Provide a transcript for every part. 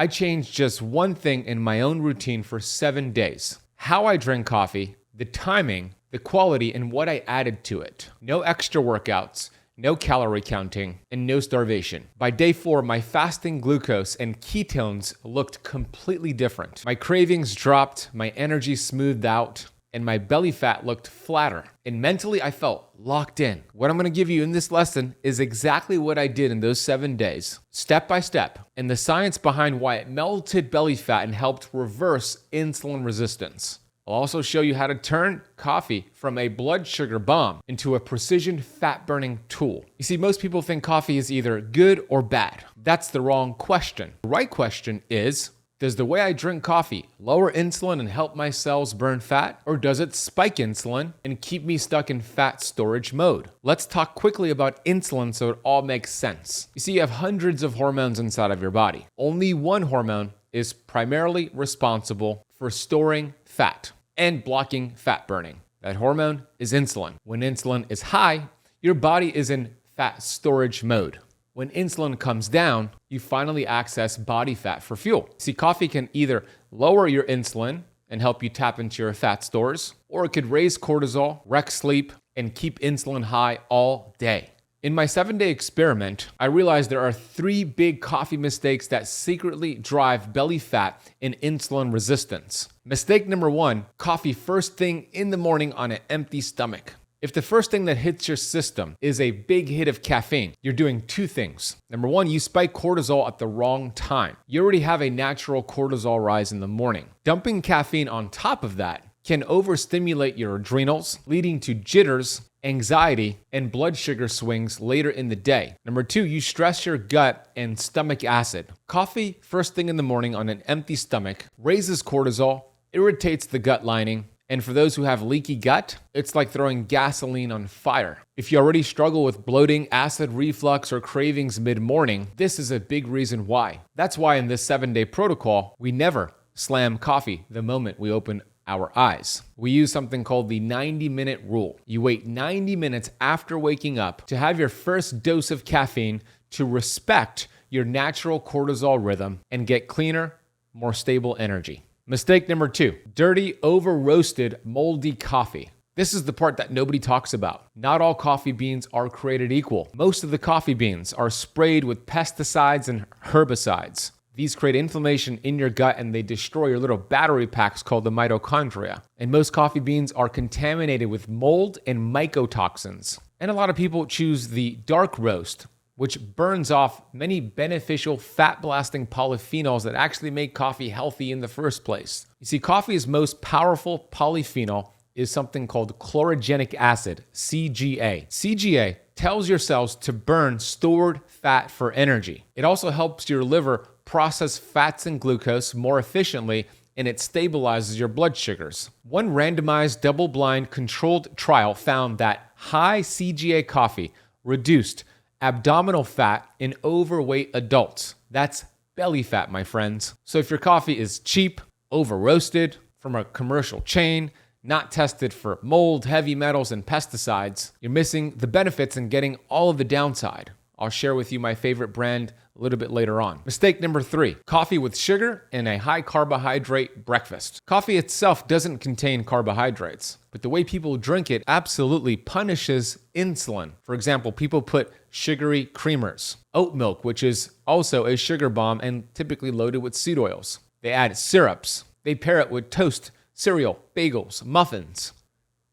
I changed just one thing in my own routine for 7 days. How I drink coffee, the timing, the quality, and what I added to it. No extra workouts, no calorie counting, and no starvation. By day 4, my fasting glucose and ketones looked completely different. My cravings dropped, my energy smoothed out, and my belly fat looked flatter. And mentally, I felt locked in. What I'm gonna give you in this lesson is exactly what I did in those 7 days, step by step, and the science behind why it melted belly fat and helped reverse insulin resistance. I'll also show you how to turn coffee from a blood sugar bomb into a precision fat-burning tool. You see, most people think coffee is either good or bad. That's the wrong question. The right question is, does the way I drink coffee lower insulin and help my cells burn fat? Or does it spike insulin and keep me stuck in fat storage mode? Let's talk quickly about insulin so it all makes sense. You see, you have hundreds of hormones inside of your body. Only one hormone is primarily responsible for storing fat and blocking fat burning. That hormone is insulin. When insulin is high, your body is in fat storage mode. When insulin comes down, you finally access body fat for fuel. See, coffee can either lower your insulin and help you tap into your fat stores, or it could raise cortisol, wreck sleep, and keep insulin high all day. In my 7-day experiment, I realized there are 3 big coffee mistakes that secretly drive belly fat and insulin resistance. Mistake number 1, coffee first thing in the morning on an empty stomach. If the first thing that hits your system is a big hit of caffeine, you're doing 2 things. Number 1, you spike cortisol at the wrong time. You already have a natural cortisol rise in the morning. Dumping caffeine on top of that can overstimulate your adrenals, leading to jitters, anxiety, and blood sugar swings later in the day. Number 2, you stress your gut and stomach acid. Coffee first thing in the morning on an empty stomach raises cortisol, irritates the gut lining, and for those who have leaky gut, it's like throwing gasoline on fire. If you already struggle with bloating, acid reflux, or cravings mid-morning, this is a big reason why. That's why in this 7-day protocol, we never slam coffee the moment we open our eyes. We use something called the 90-minute rule. You wait 90 minutes after waking up to have your first dose of caffeine to respect your natural cortisol rhythm and get cleaner, more stable energy. Mistake number 2, dirty, over-roasted, moldy coffee. This is the part that nobody talks about. Not all coffee beans are created equal. Most of the coffee beans are sprayed with pesticides and herbicides. These create inflammation in your gut and they destroy your little battery packs called the mitochondria. And most coffee beans are contaminated with mold and mycotoxins. And a lot of people choose the dark roast, which burns off many beneficial fat-blasting polyphenols that actually make coffee healthy in the first place. You see, coffee's most powerful polyphenol is something called chlorogenic acid, CGA. CGA tells your cells to burn stored fat for energy. It also helps your liver process fats and glucose more efficiently, and it stabilizes your blood sugars. One randomized, double-blind, controlled trial found that high CGA coffee reduced abdominal fat in overweight adults. That's belly fat, my friends. So if your coffee is cheap, over-roasted, from a commercial chain, not tested for mold, heavy metals, and pesticides, you're missing the benefits and getting all of the downside. I'll share with you my favorite brand a little bit later on. Mistake number 3, coffee with sugar and a high carbohydrate breakfast. Coffee itself doesn't contain carbohydrates, but the way people drink it absolutely punishes insulin. For example, people put sugary creamers, oat milk, which is also a sugar bomb and typically loaded with seed oils. They add syrups. They pair it with toast, cereal, bagels, muffins.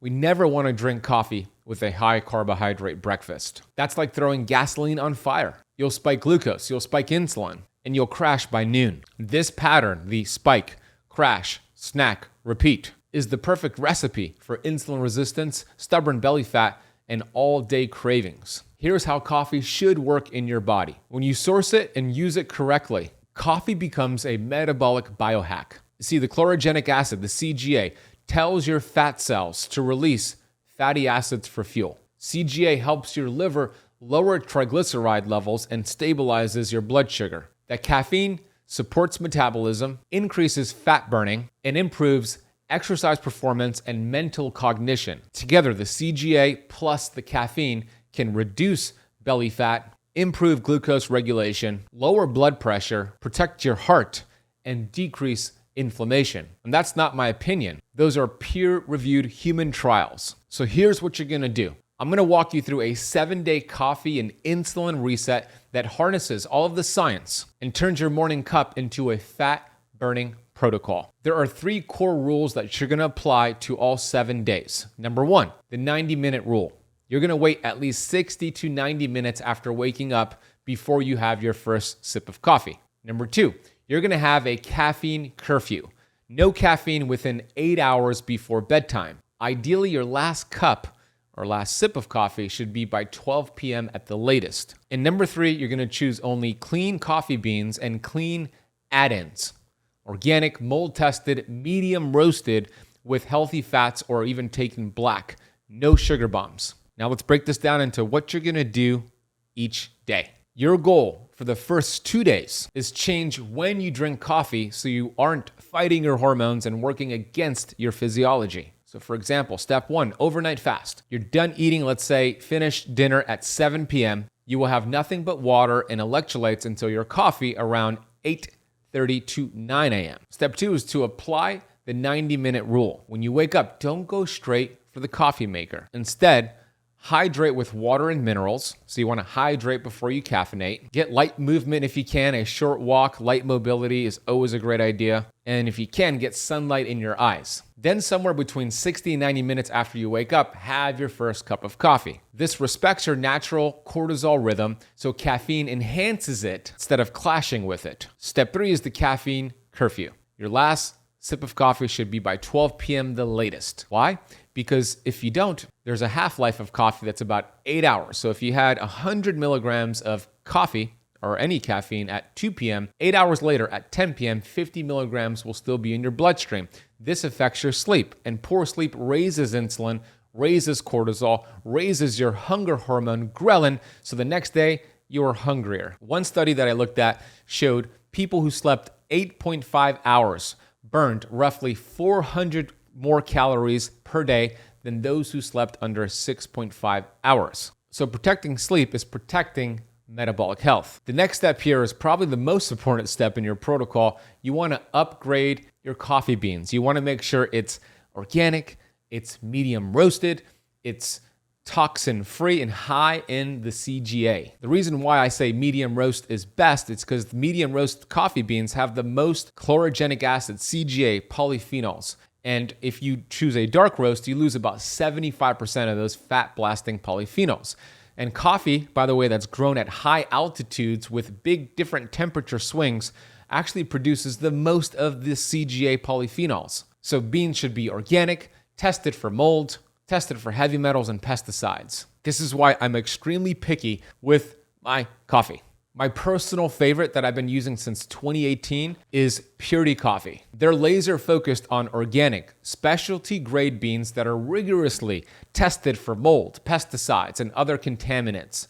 We never want to drink coffee with a high carbohydrate breakfast. That's like throwing gasoline on fire. You'll spike glucose, you'll spike insulin, and you'll crash by noon. This pattern, the spike, crash, snack, repeat, is the perfect recipe for insulin resistance, stubborn belly fat, and all-day cravings. Here's how coffee should work in your body. When you source it and use it correctly, coffee becomes a metabolic biohack. See, the chlorogenic acid, the CGA, tells your fat cells to release fatty acids for fuel. CGA helps your liver lower triglyceride levels and stabilizes your blood sugar. That caffeine supports metabolism, increases fat burning, and improves exercise performance and mental cognition. Together, the CGA plus the caffeine can reduce belly fat, improve glucose regulation, lower blood pressure, protect your heart, and decrease inflammation. And that's not my opinion. Those are peer-reviewed human trials. So here's what you're gonna do. I'm gonna walk you through a 7-day coffee and insulin reset that harnesses all of the science and turns your morning cup into a fat-burning protocol. There are 3 core rules that you're gonna apply to all 7 days. Number 1, the 90-minute rule. You're gonna wait at least 60 to 90 minutes after waking up before you have your first sip of coffee. Number 2, you're gonna have a caffeine curfew. No caffeine within 8 hours before bedtime. Ideally, your last cup or last sip of coffee should be by 12 p.m. at the latest. And number 3, you're gonna choose only clean coffee beans and clean add-ins. Organic, mold-tested, medium roasted with healthy fats or even taken black. No sugar bombs. Now let's break this down into what you're gonna do each day. Your goal for the first 2 days is change when you drink coffee so you aren't fighting your hormones and working against your physiology. So for example, step 1, overnight fast. You're done eating, let's say, finish dinner at 7 p.m. You will have nothing but water and electrolytes until your coffee around 8:30 to 9 a.m. Step 2 is to apply the 90-minute rule. When you wake up, don't go straight for the coffee maker. Instead, hydrate with water and minerals. So you want to hydrate before you caffeinate. Get light movement if you can. A short walk, light mobility is always a great idea. And if you can, get sunlight in your eyes. Then somewhere between 60 and 90 minutes after you wake up, have your first cup of coffee. This respects your natural cortisol rhythm, so caffeine enhances it instead of clashing with it. Step 3 is the caffeine curfew. Your last sip of coffee should be by 12 p.m. the latest. Why? Because if you don't, there's a half-life of coffee that's about 8 hours. So if you had 100 milligrams of coffee or any caffeine at 2 p.m., 8 hours later at 10 p.m., 50 milligrams will still be in your bloodstream. This affects your sleep, and poor sleep raises insulin, raises cortisol, raises your hunger hormone, ghrelin, so the next day you're hungrier. One study that I looked at showed people who slept 8.5 hours burned roughly 400 more calories per day than those who slept under 6.5 hours. So protecting sleep is protecting metabolic health. The next step here is probably the most important step in your protocol. You want to upgrade your coffee beans. You want to make sure it's organic, it's medium roasted, it's toxin-free and high in the CGA. The reason why I say medium roast is best is because medium roast coffee beans have the most chlorogenic acid, CGA, polyphenols. And if you choose a dark roast, you lose about 75% of those fat-blasting polyphenols. And coffee, by the way, that's grown at high altitudes with big different temperature swings actually produces the most of the CGA polyphenols. So beans should be organic, tested for mold, tested for heavy metals and pesticides. This is why I'm extremely picky with my coffee. My personal favorite that I've been using since 2018 is Purity Coffee. They're laser focused on organic, specialty grade beans that are rigorously tested for mold, pesticides, and other contaminants.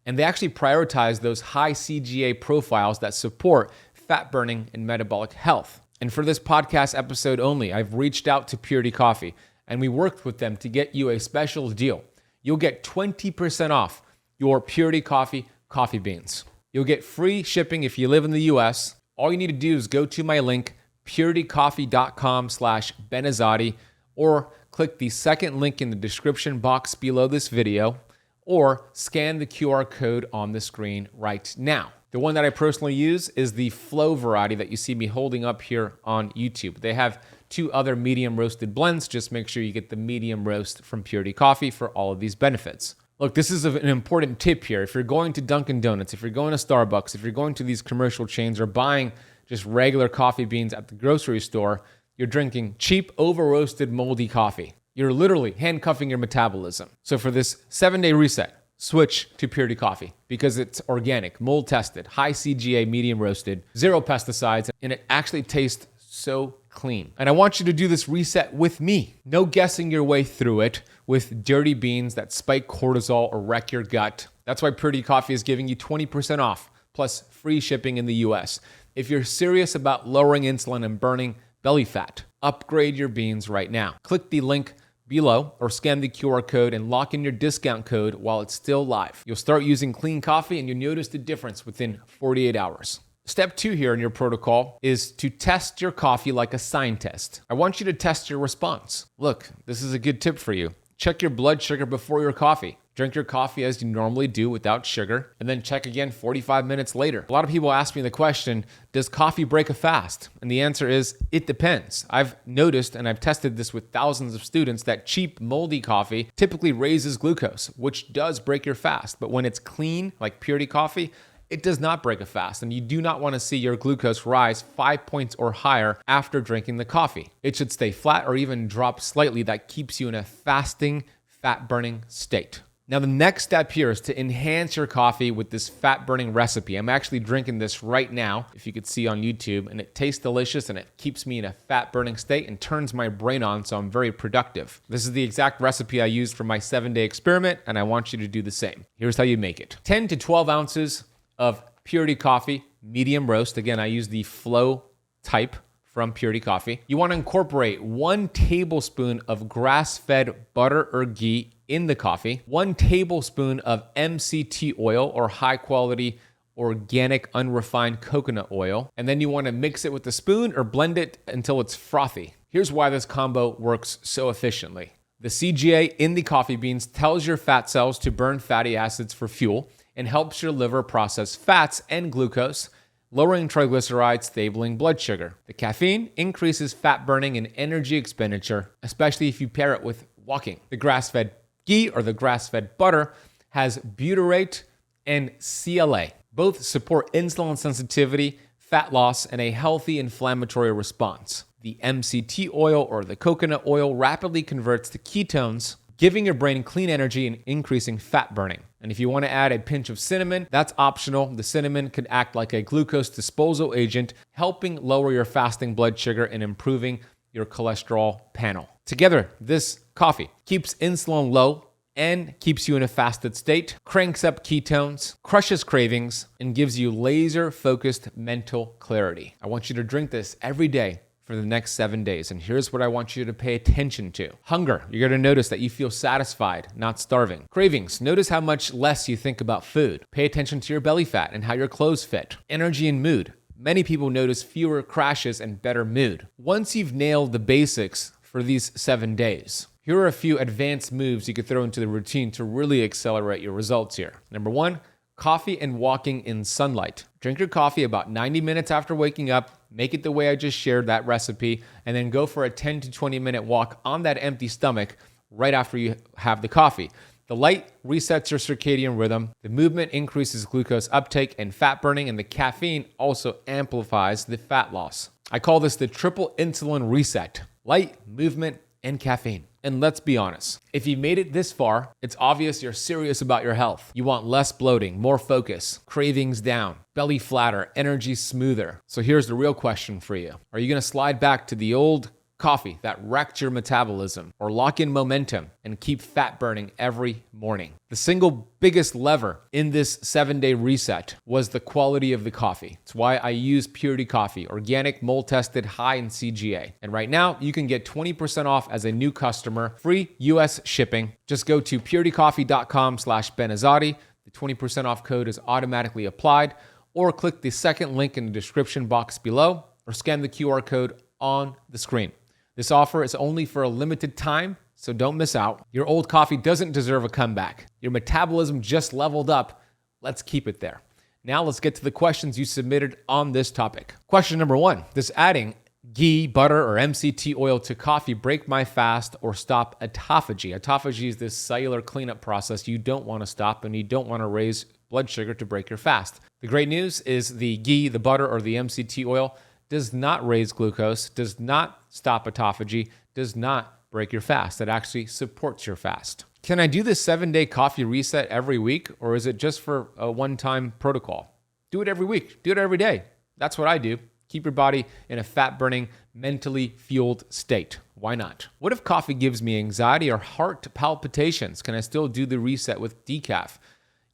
And they actually prioritize those high CGA profiles that support fat burning and metabolic health. And for this podcast episode only, I've reached out to Purity Coffee and we worked with them to get you a special deal. You'll get 20% off your Purity Coffee coffee beans. You'll get free shipping if you live in the US. All you need to do is go to my link, puritycoffee.com/benazadi, or click the second link in the description box below this video, or scan the QR code on the screen right now. The one that I personally use is the Flow variety that you see me holding up here on YouTube. They have 2 other medium roasted blends. Just make sure you get the medium roast from Purity Coffee for all of these benefits. Look, this is an important tip here. If you're going to Dunkin' Donuts, if you're going to Starbucks, if you're going to these commercial chains or buying just regular coffee beans at the grocery store, you're drinking cheap, over-roasted, moldy coffee. You're literally handcuffing your metabolism. So for this 7-day reset, switch to Purity Coffee because it's organic, mold-tested, high CGA, medium roasted, 0 pesticides, and it actually tastes so clean. And I want you to do this reset with me. No guessing your way through it with dirty beans that spike cortisol or wreck your gut. That's why Purity Coffee is giving you 20% off, plus free shipping in the US. If you're serious about lowering insulin and burning belly fat, upgrade your beans right now. Click the link below or scan the QR code and lock in your discount code while it's still live. You'll start using clean coffee and you'll notice the difference within 48 hours. Step 2 here in your protocol is to test your coffee like a sign test. I want you to test your response. Look, this is a good tip for you. Check your blood sugar before your coffee. Drink your coffee as you normally do without sugar, and then check again 45 minutes later. A lot of people ask me the question, does coffee break a fast? And the answer is, it depends. I've noticed, and I've tested this with thousands of students, that cheap, moldy coffee typically raises glucose, which does break your fast. But when it's clean, like purity coffee, it does not break a fast, and you do not want to see your glucose rise 5 points or higher after drinking the coffee. It should stay flat or even drop slightly. That keeps you in a fasting, fat-burning state. Now, the next step here is to enhance your coffee with this fat-burning recipe. I'm actually drinking this right now, if you could see on YouTube, and it tastes delicious and it keeps me in a fat-burning state and turns my brain on, so I'm very productive. This is the exact recipe I used for my 7-day experiment, and I want you to do the same. Here's how you make it. 10 to 12 ounces of purity coffee, medium roast. Again, I use the flow type from Purity Coffee. You want to incorporate 1 tablespoon of grass-fed butter or ghee in the coffee, 1 tablespoon of MCT oil or high-quality organic unrefined coconut oil, and then you want to mix it with a spoon or blend it until it's frothy. Here's why this combo works so efficiently. The CGA in the coffee beans tells your fat cells to burn fatty acids for fuel and helps your liver process fats and glucose, lowering triglycerides, stabilizing blood sugar. The caffeine increases fat burning and energy expenditure, especially if you pair it with walking. The grass-fed ghee or the grass-fed butter has butyrate and CLA. Both support insulin sensitivity, fat loss, and a healthy inflammatory response. The MCT oil or the coconut oil rapidly converts to ketones, giving your brain clean energy and increasing fat burning. And if you want to add a pinch of cinnamon, that's optional. The cinnamon could act like a glucose disposal agent, helping lower your fasting blood sugar and improving your cholesterol panel. Together, this coffee keeps insulin low and keeps you in a fasted state, cranks up ketones, crushes cravings, and gives you laser-focused mental clarity. I want you to drink this every day for the next 7 days. And here's what I want you to pay attention to. Hunger. You're going to notice that you feel satisfied, not starving. Cravings. Notice how much less you think about food. Pay attention to your belly fat and how your clothes fit. Energy and mood. Many people notice fewer crashes and better mood. Once you've nailed the basics for these 7 days, here are a few advanced moves you could throw into the routine to really accelerate your results here. Number 1, coffee and walking in sunlight. Drink your coffee about 90 minutes after waking up, make it the way I just shared that recipe, and then go for a 10 to 20 minute walk on that empty stomach right after you have the coffee. The light resets your circadian rhythm, the movement increases glucose uptake and fat burning, and the caffeine also amplifies the fat loss. I call this the triple insulin reset: light, movement, and caffeine. And let's be honest, if you made it this far, it's obvious you're serious about your health. You want less bloating, more focus, cravings down, belly flatter, energy smoother. So here's the real question for you. Are you going to slide back to the old coffee that wrecked your metabolism, or lock in momentum and keep fat burning every morning? The single biggest lever in this 7-day reset was the quality of the coffee. It's why I use Purity Coffee, organic, mold tested, high in CGA. And right now you can get 20% off as a new customer, free US shipping. Just go to puritycoffee.com/BenAzadi. The 20% off code is automatically applied, or click the second link in the description box below, or scan the QR code on the screen. This offer is only for a limited time, so don't miss out. Your old coffee doesn't deserve a comeback. Your metabolism just leveled up. Let's keep it there. Now let's get to the questions you submitted on this topic. Question number 1, does adding ghee, butter, or MCT oil to coffee break my fast or stop autophagy? Autophagy is this cellular cleanup process you don't want to stop, and you don't want to raise blood sugar to break your fast. The great news is the ghee, the butter, or the MCT oil does not raise glucose, does not stop autophagy, does not break your fast. It actually supports your fast. Can I do this 7-day coffee reset every week, or is it just for a one-time protocol? Do it every week. Do it every day. That's what I do. Keep your body in a fat-burning, mentally fueled state. Why not? What if coffee gives me anxiety or heart palpitations? Can I still do the reset with decaf?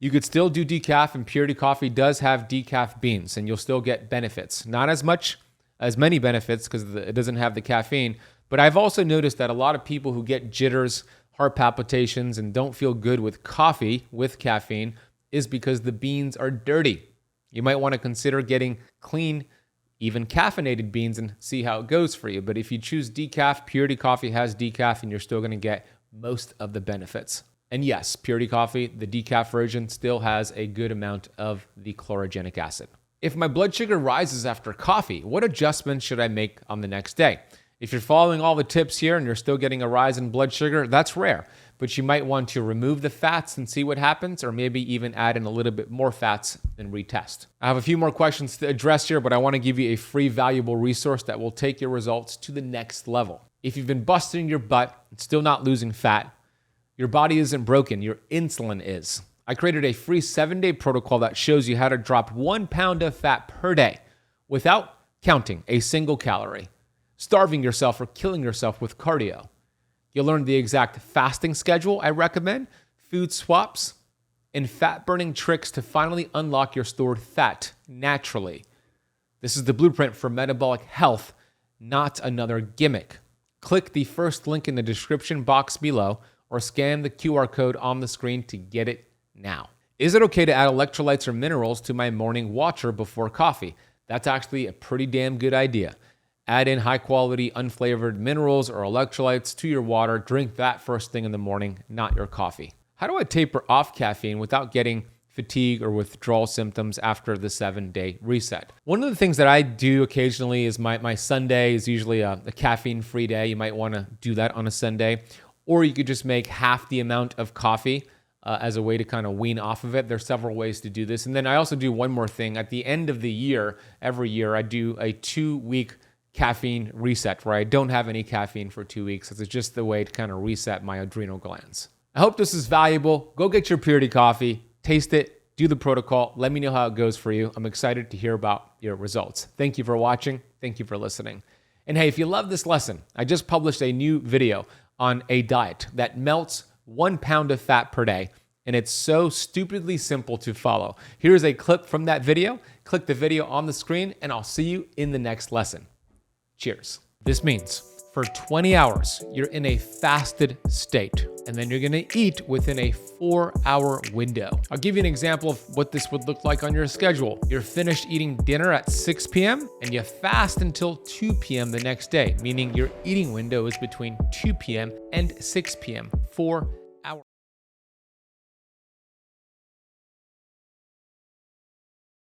You could still do decaf, and Purity Coffee does have decaf beans, and you'll still get benefits. Not as many benefits because it doesn't have the caffeine, But I've also noticed that a lot of people who get jitters, heart palpitations, and don't feel good with coffee with caffeine is because the beans are dirty. You might want to consider getting clean, even caffeinated beans and see how it goes for you. But if you choose decaf, Purity Coffee has decaf and you're still going to get most of the benefits. And yes, Purity Coffee, the decaf version, still has a good amount of the chlorogenic acid. If my blood sugar rises after coffee, what adjustments should I make on the next day? If you're following all the tips here and you're still getting a rise in blood sugar, that's rare. But you might want to remove the fats and see what happens, or maybe even add in a little bit more fats and retest. I have a few more questions to address here, but I want to give you a free, valuable resource that will take your results to the next level. If you've been busting your butt and still not losing fat, your body isn't broken, your insulin is. I created a free 7-day protocol that shows you how to drop 1 pound of fat per day without counting a single calorie, starving yourself or killing yourself with cardio. You'll learn the exact fasting schedule I recommend, food swaps, and fat-burning tricks to finally unlock your stored fat naturally. This is the blueprint for metabolic health, not another gimmick. Click the first link in the description box below or scan the QR code on the screen to get it now. Is it okay to add electrolytes or minerals to my morning water before coffee? That's actually a pretty damn good idea. Add in high-quality, unflavored minerals or electrolytes to your water. Drink that first thing in the morning, not your coffee. How do I taper off caffeine without getting fatigue or withdrawal symptoms after the 7-day reset? One of the things that I do occasionally is my Sunday is usually a caffeine-free day. You might want to do that on a Sunday. Or you could just make half the amount of coffee as a way to kind of wean off of it. There's several ways to do this. And then I also do one more thing. At the end of the year, every year, I do a 2-week caffeine reset where I don't have any caffeine for 2 weeks. It's just the way to kind of reset my adrenal glands. I hope this is valuable. Go get your Purity Coffee, taste it, do the protocol. Let me know how it goes for you. I'm excited to hear about your results. Thank you for watching. Thank you for listening. And hey, if you love this lesson, I just published a new video on a diet that melts 1 pound of fat per day. And it's so stupidly simple to follow. Here's a clip from that video. Click the video on the screen and I'll see you in the next lesson. Cheers. This means for 20 hours, you're in a fasted state, and then you're gonna eat within a 4-hour window. I'll give you an example of what this would look like on your schedule. You're finished eating dinner at 6 p.m. and you fast until 2 p.m. the next day, meaning your eating window is between 2 p.m. and 6 p.m., 4